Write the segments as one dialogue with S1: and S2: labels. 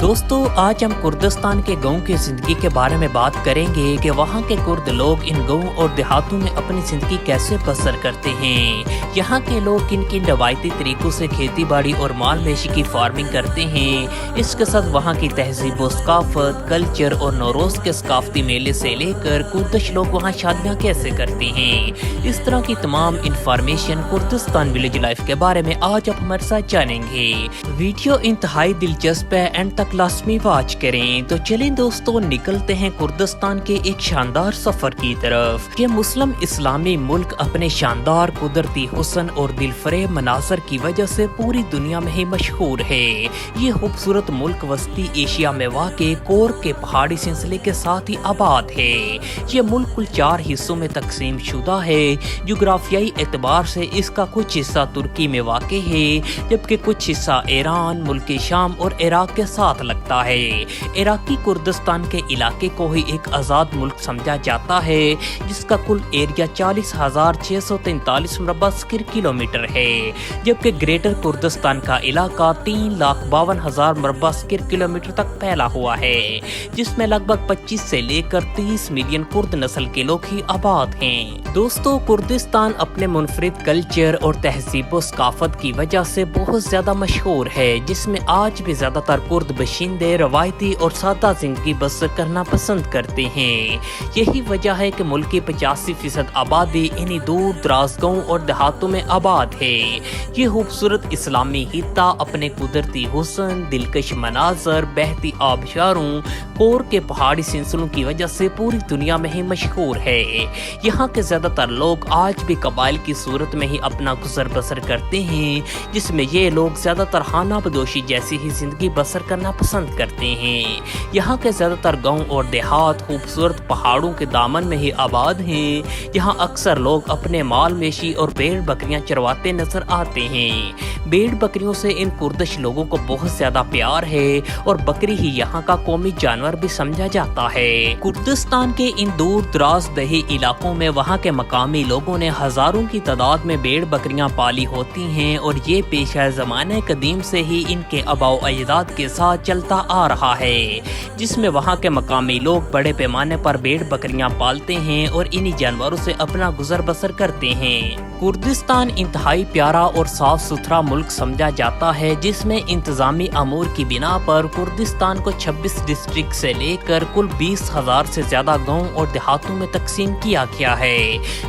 S1: دوستو آج ہم کردستان کے گاؤں کی زندگی کے بارے میں بات کریں گے کہ وہاں کے کرد لوگ ان گاؤں اور دیہاتوں میں اپنی زندگی کیسے بسر کرتے ہیں، یہاں کے لوگ کن کن روایتی طریقوں سے کھیتی باڑی اور مال مویشی کی فارمنگ کرتے ہیں، اس کے ساتھ وہاں کی تہذیب و ثقافت، کلچر اور نوروز کے ثقافتی میلے سے لے کر کردش لوگ وہاں شادیاں کیسے کرتے ہیں، اس طرح کی تمام انفارمیشن کردستان ولیج لائف کے بارے میں آج آپ ہمارے ساتھ جانیں گے۔ ویڈیو انتہائی دلچسپ ہے، اینڈ تک لازمی واچ کریں۔ تو چلیں دوستو نکلتے ہیں کردستان کے ایک شاندار سفر کی طرف۔ یہ مسلم اسلامی ملک اپنے شاندار قدرتی حسن اور دل فریب مناظر کی وجہ سے پوری دنیا میں ہی مشہور ہے۔ یہ خوبصورت ملک وسطی ایشیا میں واقع کور کے پہاڑی سلسلے کے ساتھ ہی آباد ہے۔ یہ ملک کل 4 حصوں میں تقسیم شدہ ہے۔ جغرافیائی اعتبار سے اس کا کچھ حصہ ترکی میں واقع ہے، جبکہ کچھ حصہ ایران، ملک شام اور عراق کے ساتھ لگتا ہے۔ عراقی کردستان کے علاقے کو ہی ایک آزاد ملک سمجھا جاتا ہے، جس کا کل ایریا 40,643 مربع اسکوائر کلومیٹر ہے، جبکہ گریٹر کردستان کا علاقہ 3,52,000 مربع اسکوائر کلومیٹر تک پھیلا ہوا ہے، جس میں لگ بھگ 25 سے لے کر 30 ملین کرد نسل کے لوگ ہی آباد ہیں۔ دوستو کردستان اپنے منفرد کلچر اور تہذیب و ثقافت کی وجہ سے بہت زیادہ مشہور ہے، جس میں آج بھی زیادہ تر کرد باشندے روایتی اور سادہ زندگی بسر کرنا پسند کرتے ہیں۔ یہی وجہ ہے کہ ملک کی 85% آبادی انہی دور دراز گاؤں اور دیہاتوں میں آباد ہے۔ یہ خوبصورت اسلامی خطہ اپنے قدرتی حسن، دلکش مناظر، بہتی آبشاروں، کور کے پہاڑی سلسلوں کی وجہ سے پوری دنیا میں ہی مشہور ہے۔ یہاں کے زیادہ تر لوگ آج بھی قبائل کی صورت میں ہی اپنا گزر بسر کرتے ہیں، جس میں یہ لوگ زیادہ تر خانہ بدوشی جیسی ہی زندگی بسر کرنا پسند کرتے ہیں۔ یہاں کے زیادہ تر گاؤں اور دیہات خوبصورت پہاڑوں کے دامن میں ہی آباد ہیں، جہاں اکثر لوگ اپنے مال مویشی اور بھیڑ بکریاں چرواتے نظر آتے ہیں۔ بھیڑ بکریوں سے ان کردش لوگوں کو بہت زیادہ پیار ہے اور بکری ہی یہاں کا قومی جانور بھی سمجھا جاتا ہے۔ کردستان کے ان دور دراز دیہی علاقوں میں وہاں کے مقامی لوگوں نے ہزاروں کی تعداد میں بھیڑ بکریاں پالی ہوتی ہیں، اور یہ پیشہ زمانے قدیم سے ہی ان کے آباء و اجداد کے ساتھ چلتا آ رہا ہے، جس میں وہاں کے مقامی لوگ بڑے پیمانے پر بھیڑ بکریاں پالتے ہیں اور انہی جانوروں سے اپنا گزر بسر کرتے ہیں۔ کردستان انتہائی پیارا اور صاف ستھرا ملک سمجھا جاتا ہے، جس میں انتظامی امور کی بنا پر کردستان کو 26 ڈسٹرکٹ سے لے کر کل 20,000 سے زیادہ گاؤں اور دیہاتوں میں تقسیم کیا گیا ہے،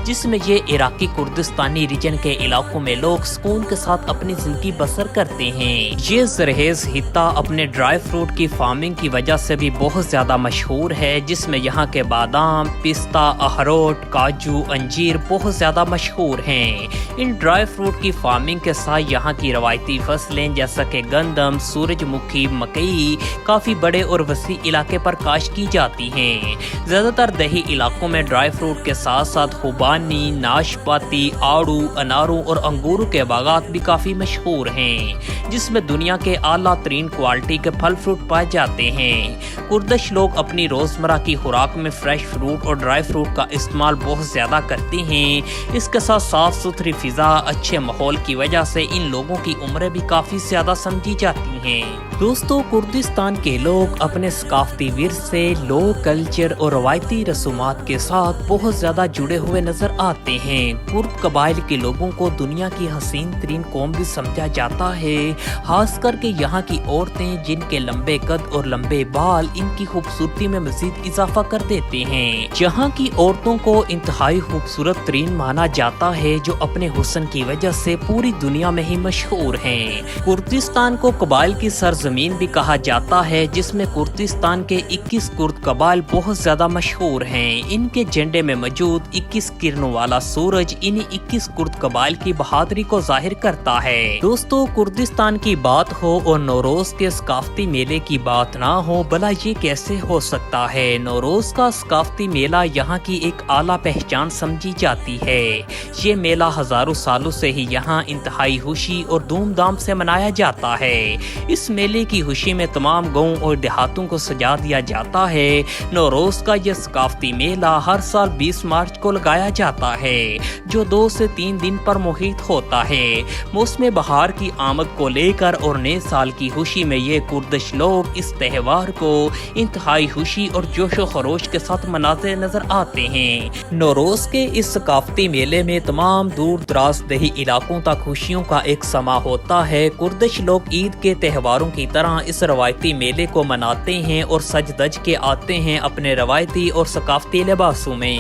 S1: جس میں یہ عراقی کردستانی ریجن کے علاقوں میں لوگ سکون کے ساتھ اپنی زندگی بسر کرتے ہیں۔ یہ زرخیز خطہ اپنے ڈرائی فروٹ کی فارمنگ کی وجہ سے بھی بہت زیادہ مشہور ہے، جس میں یہاں کے بادام، پستہ، اخروٹ، کاجو، انجیر بہت زیادہ مشہور ہیں۔ ان ڈرائی فروٹ کی فارمنگ کے ساتھ یہاں کی روایتی فصلیں جیسا کہ گندم، سورج مکھی، مکئی کافی بڑے اور وسیع علاقے پر کاشت کی جاتی ہیں۔ زیادہ تر دیہی علاقوں میں ڈرائی فروٹ کے ساتھ ساتھ خوبانی، ناشپاتی، آڑو، اناروں اور انگوروں کے باغات بھی کافی مشہور ہیں، جس میں دنیا کے اعلیٰ ترین کوالٹی کے پھل فروٹ پائے جاتے ہیں۔ کردش لوگ اپنی روزمرہ کی خوراک میں فریش فروٹ اور ڈرائی فروٹ کا استعمال بہت زیادہ کرتے ہیں۔ اس کے ساتھ صاف ستھری فضا، اچھے ماحول کی وجہ سے ان لوگوں کی عمریں بھی کافی زیادہ سمجھی جاتی ہیں۔ دوستو کردستان کے لوگ اپنے ثقافتی ورثے، لوک کلچر اور روایتی رسومات کے ساتھ بہت زیادہ جڑے ہوئے نظر آتے ہیں۔ کرد قبائل کے لوگوں کو دنیا کی حسین ترین قوم بھی سمجھا جاتا ہے، خاص کر کے یہاں کی عورتیں جن کے لمبے قد اور لمبے بال ان کی خوبصورتی میں مزید اضافہ کر دیتے ہیں۔ یہاں کی عورتوں کو انتہائی خوبصورت ترین مانا جاتا ہے، جو اپنے حسن کی وجہ سے پوری دنیا میں ہی مشہور ہیں۔ کردستان کو قبائل کی سرزمین بھی کہا جاتا ہے، جس میں کردستان کے 21 کرد قبائل بہت زیادہ مشہور ہیں۔ ان کے جھنڈے میں موجود 21 کرنوں والا سورج انہی 21 کرد قبائل کی بہادری کو ظاہر کرتا ہے۔ دوستو کردستان کی بات ہو اور نوروز کے ثقافتی میلے کی بات نہ ہو، بھلا یہ کیسے ہو سکتا ہے؟ نوروز کا ثقافتی میلہ یہاں کی ایک اعلیٰ پہچان سمجھی جاتی ہے۔ یہ میلہ ہزاروں سالوں سے ہی یہاں انتہائی خوشی اور دھوم دھام سے منایا جاتا ہے۔ اس میلے میلے کی خوشی میں تمام گاؤں اور دیہاتوں کو سجا دیا جاتا ہے۔ نوروز کا یہ ثقافتی میلہ ہر سال 20 مارچ کو لگایا جاتا ہے، جو 2 سے 3 دن پر محیط ہوتا ہے۔ موسم بہار کی آمد کو لے کر اور نئے سال کی خوشی میں یہ کردش لوگ اس تہوار کو انتہائی خوشی اور جوش و خروش کے ساتھ مناتے نظر آتے ہیں۔ نوروز کے اس ثقافتی میلے میں تمام دور دراز دیہی علاقوں تک خوشیوں کا ایک سما ہوتا ہے۔ کردش لوگ عید کے تہواروں کی طرح اس روایتی میلے کو مناتے ہیں اور سج دج کے آتے ہیں اپنے روایتی اور ثقافتی لباسوں میں۔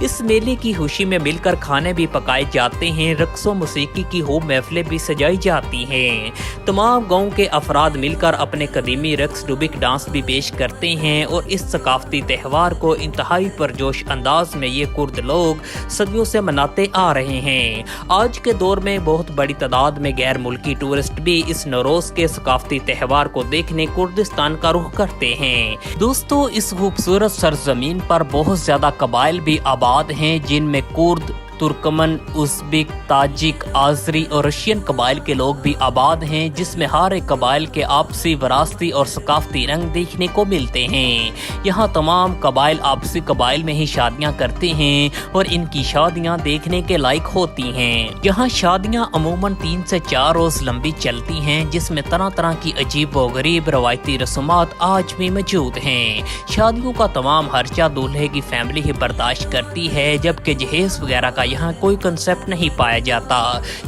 S1: اس میلے کی خوشی میں مل کر کھانے بھی پکائے جاتے ہیں، رقص و موسیقی کی خوب محفلیں بھی سجائی جاتی ہیں۔ تمام گاؤں کے افراد مل کر اپنے قدیمی رقص ڈوبک ڈانس بھی پیش کرتے ہیں اور اس ثقافتی تہوار کو انتہائی پرجوش انداز میں یہ کرد لوگ صدیوں سے مناتے آ رہے ہیں۔ آج کے دور میں بہت بڑی تعداد میں غیر ملکی ٹورسٹ بھی اس نوروز کے ثقافتی تہوار کو دیکھنے کردستان کا رخ کرتے ہیں۔ دوستو، اس خوبصورت سرزمین پر بہت زیادہ قبائل بھی آباد ہیں، جن میں کرد، ترکمن، ازبک، تاجک، آذری اور رشین قبائل کے لوگ بھی آباد ہیں، جس میں ہر ایک قبائل کے آپسی وراثتی اور ثقافتی رنگ دیکھنے کو ملتے ہیں۔ یہاں تمام قبائل آپسی قبائل میں ہی شادیاں کرتے ہیں اور ان کی شادیاں دیکھنے کے لائق ہوتی ہیں۔ یہاں شادیاں عموماً 3 سے 4 روز لمبی چلتی ہیں، جس میں طرح طرح کی عجیب و غریب روایتی رسومات آج بھی موجود ہیں۔ شادیوں کا تمام خرچہ دولہے کی فیملی ہی برداشت کرتی ہے، جبکہ جہیز وغیرہ کا یہاں کوئی کنسپٹ نہیں پایا جاتا۔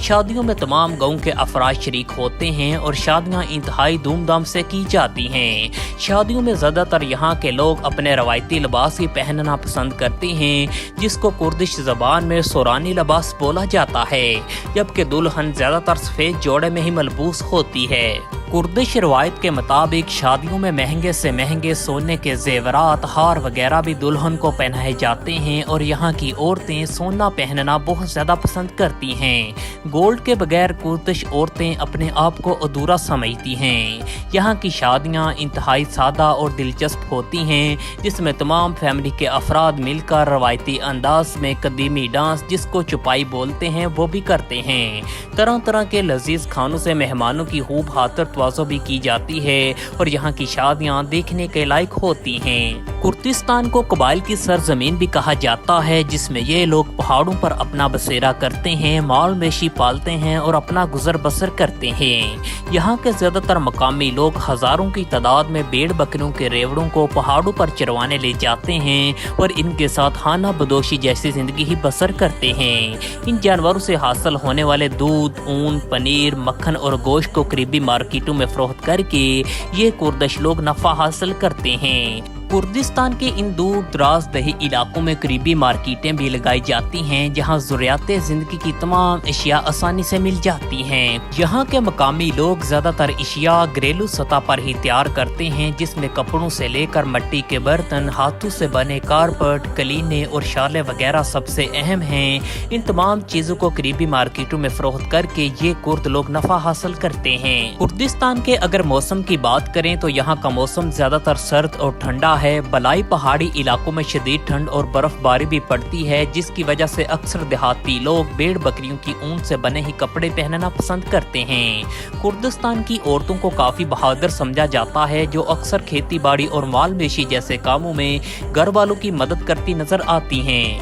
S1: شادیوں میں تمام گاؤں کے افراد شریک ہوتے ہیں اور شادیاں انتہائی دھوم دھام سے کی جاتی ہیں۔ شادیوں میں زیادہ تر یہاں کے لوگ اپنے روایتی لباس ہی پہننا پسند کرتے ہیں، جس کو کردش زبان میں سورانی لباس بولا جاتا ہے، جبکہ دلہن زیادہ تر سفید جوڑے میں ہی ملبوس ہوتی ہے۔ کردش روایت کے مطابق شادیوں میں مہنگے سے مہنگے سونے کے زیورات، ہار وغیرہ بھی دلہن کو پہنائے جاتے ہیں اور یہاں کی عورتیں سونا پہننا بہت زیادہ پسند کرتی ہیں۔ گولڈ کے بغیر کردش عورتیں اپنے آپ کو ادھورا سمجھتی ہیں۔ یہاں کی شادیاں انتہائی سادہ اور دلچسپ ہوتی ہیں، جس میں تمام فیملی کے افراد مل کر روایتی انداز میں قدیمی ڈانس، جس کو چپائی بولتے ہیں، وہ بھی کرتے ہیں۔ طرح طرح کے لذیذ کھانوں سے مہمانوں کی خوب خاطر تواضع بھی کی جاتی ہے اور یہاں کی شادیاں دیکھنے کے لائق ہوتی ہیں۔ کردستان کو قبائل کی سرزمین بھی کہا جاتا ہے، جس میں یہ لوگ پہاڑوں پر اپنا بسیرا کرتے ہیں، مال مویشی پالتے ہیں اور اپنا گزر بسر کرتے ہیں۔ یہاں کے زیادہ تر مقامی لوگ ہزاروں کی تعداد میں بھیڑ بکریوں کے ریوڑوں کو پہاڑوں پر چروانے لے جاتے ہیں اور ان کے ساتھ خانہ بدوشی جیسی زندگی ہی بسر کرتے ہیں۔ ان جانوروں سے حاصل ہونے والے دودھ، اون، پنیر، مکھن اور گوشت کو قریبی مارکیٹوں میں فروخت کر کے یہ کردش لوگ نفع حاصل کرتے ہیں۔ کردستان کے ان دور دراز دیہی علاقوں میں قریبی مارکیٹیں بھی لگائی جاتی ہیں، جہاں ضروریات زندگی کی تمام اشیاء آسانی سے مل جاتی ہیں۔ یہاں کے مقامی لوگ زیادہ تر اشیاء گھریلو سطح پر ہی تیار کرتے ہیں، جس میں کپڑوں سے لے کر مٹی کے برتن، ہاتھوں سے بنے کارپٹ، کلینے اور شالیں وغیرہ سب سے اہم ہیں۔ ان تمام چیزوں کو قریبی مارکیٹوں میں فروخت کر کے یہ کرد لوگ نفع حاصل کرتے ہیں۔ کردستان کے اگر موسم کی بات کریں تو یہاں کا موسم زیادہ تر سرد اور ٹھنڈا ہے۔ بلائی پہاڑی علاقوں میں شدید ٹھنڈ اور برف باری بھی پڑتی ہے، جس کی وجہ سے اکثر دیہاتی لوگ بھیڑ بکریوں کی اون سے بنے ہی کپڑے پہننا پسند کرتے ہیں۔ کردستان کی عورتوں کو کافی بہادر سمجھا جاتا ہے، جو اکثر کھیتی باڑی اور مال مویشی جیسے کاموں میں گھر والوں کی مدد کرتی نظر آتی ہیں۔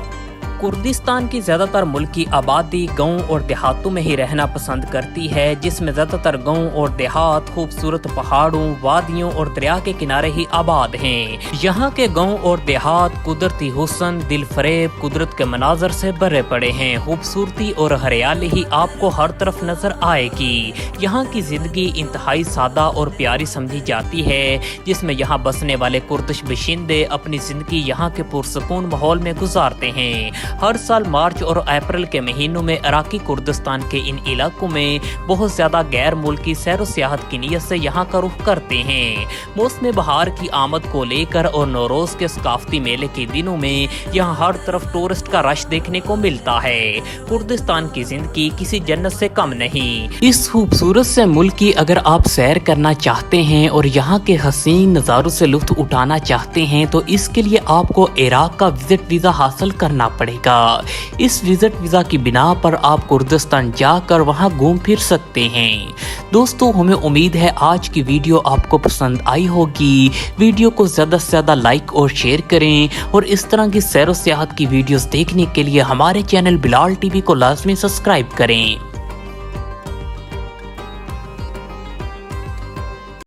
S1: کردستان کی زیادہ تر ملکی آبادی گاؤں اور دیہاتوں میں ہی رہنا پسند کرتی ہے، جس میں زیادہ تر گاؤں اور دیہات خوبصورت پہاڑوں، وادیوں اور دریا کے کنارے ہی آباد ہیں۔ یہاں کے گاؤں اور دیہات قدرتی حسن، دل فریب قدرت کے مناظر سے بھرے پڑے ہیں۔ خوبصورتی اور ہریالی ہی آپ کو ہر طرف نظر آئے گی۔ یہاں کی زندگی انتہائی سادہ اور پیاری سمجھی جاتی ہے، جس میں یہاں بسنے والے کردش باشندے اپنی زندگی یہاں کے پرسکون ماحول میں گزارتے ہیں۔ ہر سال مارچ اور اپریل کے مہینوں میں عراقی کردستان کے ان علاقوں میں بہت زیادہ غیر ملکی سیر و سیاحت کی نیت سے یہاں کا رخ کرتے ہیں۔ موسم بہار کی آمد کو لے کر اور نوروز کے ثقافتی میلے کے دنوں میں یہاں ہر طرف ٹورسٹ کا رش دیکھنے کو ملتا ہے۔ کردستان کی زندگی کسی جنت سے کم نہیں۔ اس خوبصورت سے ملک کی اگر آپ سیر کرنا چاہتے ہیں اور یہاں کے حسین نظاروں سے لطف اٹھانا چاہتے ہیں تو اس کے لیے آپ کو عراق کا وزٹ ویزا حاصل کرنا پڑے کا۔ اس وزٹ ویزا کی بنا پر آپ کردستان جا کر وہاں گھوم پھر سکتے ہیں۔ دوستو ہمیں امید ہے آج کی ویڈیو آپ کو پسند آئی ہوگی۔ ویڈیو کو زیادہ سے زیادہ لائک اور شیئر کریں اور اس طرح کی سیر و سیاحت کی ویڈیوز دیکھنے کے لیے ہمارے چینل بلال ٹی وی کو لازمی سبسکرائب کریں۔